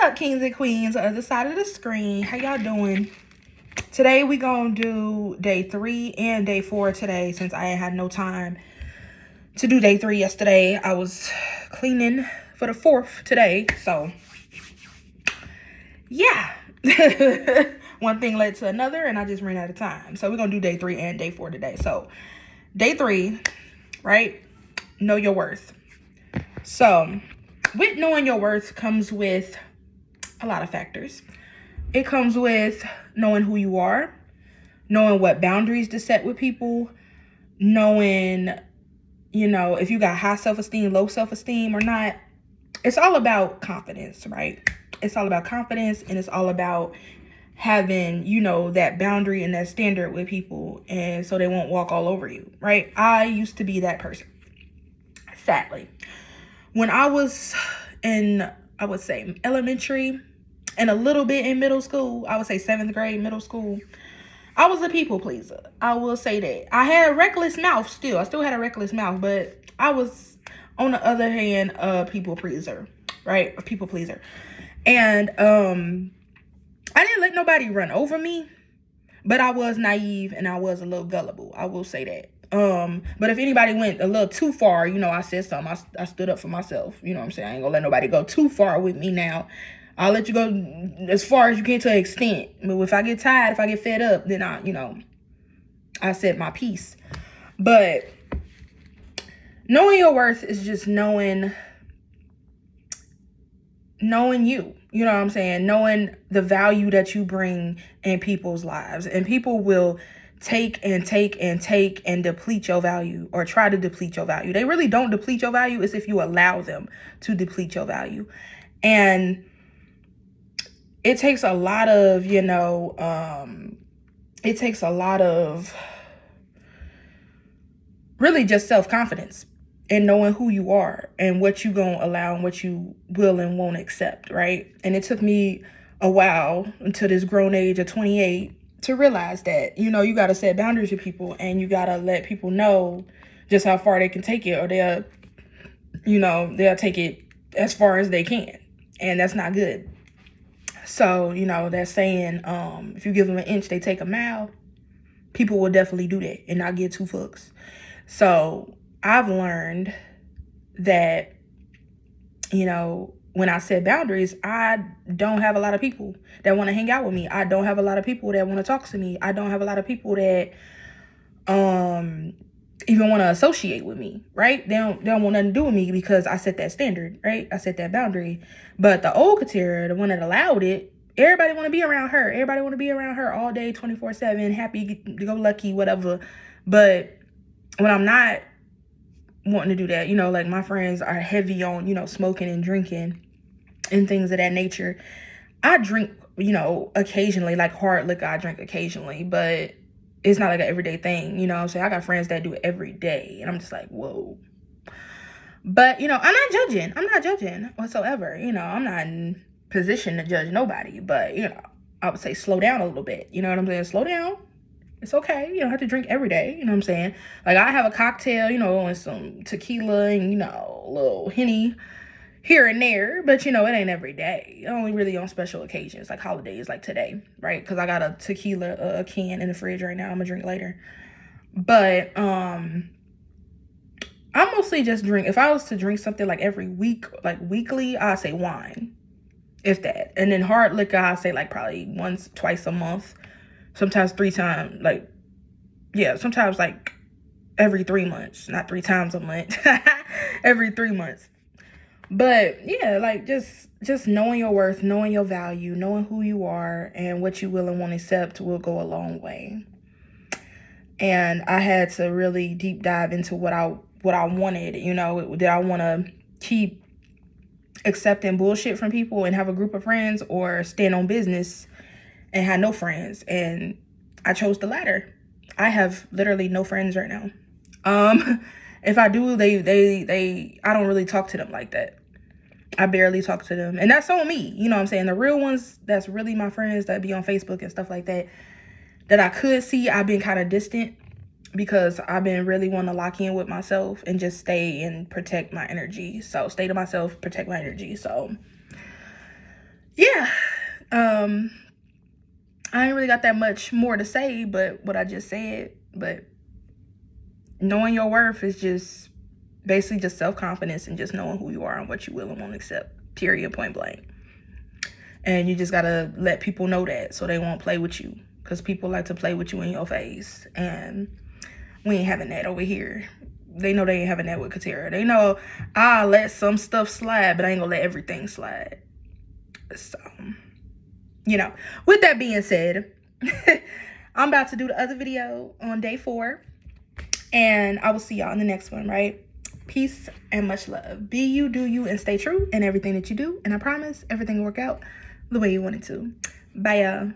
up, kings and queens, on the other side of the screen? How y'all doing? Today we gonna do day 3 and day 4 today, since I ain't had no time to do day 3 yesterday. I was cleaning for the 4th today, so yeah. One thing led to another, and I just ran out of time. So we're gonna do day 3 and day 4 today. So day 3, right? Know your worth. So with knowing your worth comes with a lot of factors. It comes with knowing who you are, knowing what boundaries to set with people, knowing, if you got high self-esteem, low self-esteem or not. It's all about confidence, right? It's all about confidence, and it's all about having, that boundary and that standard with people, and so they won't walk all over you, right? I used to be that person, sadly. When I was in, I would say, elementary and a little bit in middle school, I would say 7th grade, middle school, I was a people pleaser. I will say that. I had a reckless mouth still. I still had a reckless mouth, but I was, on the other hand, a people pleaser, right? A people pleaser. And I didn't let nobody run over me, but I was naive and I was a little gullible. I will say that. But if anybody went a little too far, I said something. I stood up for myself. You know what I'm saying? I ain't gonna let nobody go too far with me now. I'll let you go as far as you can to an extent. But if I get tired, if I get fed up, then I said my piece. But knowing your worth is just knowing you. You know what I'm saying? Knowing the value that you bring in people's lives. And people will take and deplete your value, or try to deplete your value. They really don't deplete your value. It's if you allow them to deplete your value. And it takes a lot of, really just self-confidence and knowing who you are and what you gonna allow and what you will and won't accept, right? And it took me a while, until this grown age of 28, to realize that, you gotta set boundaries with people, and you gotta let people know just how far they can take it, or they'll take it as far as they can. And that's not good. So, that saying, if you give them an inch, they take a mile. People will definitely do that and not give 2 fucks. So I've learned that, when I set boundaries, I don't have a lot of people that want to hang out with me. I don't have a lot of people that want to talk to me. I don't have a lot of people that even want to associate with me, right? They don't want nothing to do with me because I set that standard, right? I set that boundary. But the old Katera, the one that allowed it, everybody want to be around her. Everybody want to be around her all day, 24/7, happy, go lucky, whatever. But when I'm not wanting to do that, like my friends are heavy on, smoking and drinking and things of that nature. I drink, occasionally, like hard liquor, I drink occasionally, but it's not like an everyday thing, what I'm saying? I got friends that do it every day, and I'm just like, whoa. But, I'm not judging. I'm not judging whatsoever. I'm not in position to judge nobody, but, I would say slow down a little bit. You know what I'm saying? Slow down. It's okay. You don't have to drink every day. You know what I'm saying? Like, I have a cocktail, and some tequila and, a little Henny here and there. But, it ain't every day. Only really on special occasions, like holidays, like today, right? Because I got a tequila can in the fridge right now. I'm going to drink later. But I mostly just drink. If I was to drink something like every week, like weekly, I'd say wine, if that. And then hard liquor, I'd say like probably once, twice a month. Sometimes 3 times, sometimes like every 3 months, not 3 times a month, every 3 months. But yeah, like just knowing your worth, knowing your value, knowing who you are and what you will and won't accept will go a long way. And I had to really deep dive into what I wanted, did I want to keep accepting bullshit from people and have a group of friends, or stand on business and had no friends? And I chose the latter. I have literally no friends right now. If I do, they I don't really talk to them like that. I barely talk to them. And that's on me. You know what I'm saying? The real ones, that's really my friends that be on Facebook and stuff like that I could see, I've been kind of distant, because I've been really wanting to lock in with myself and just stay and protect my energy. So stay to myself, protect my energy. So I ain't really got that much more to say but what I just said. But knowing your worth is just basically just self-confidence and just knowing who you are and what you will and won't accept, period, point blank. And you just gotta let people know that so they won't play with you, because people like to play with you in your face, and we ain't having that over here. They know they ain't having that with Katera. They know I'll let some stuff slide, but I ain't gonna let everything slide. So, you know, with that being said, I'm about to do the other video on day 4, and I will see y'all in the next one, right? Peace and much love. Be you, do you, and stay true in everything that you do. And I promise everything will work out the way you want it to. Bye, y'all.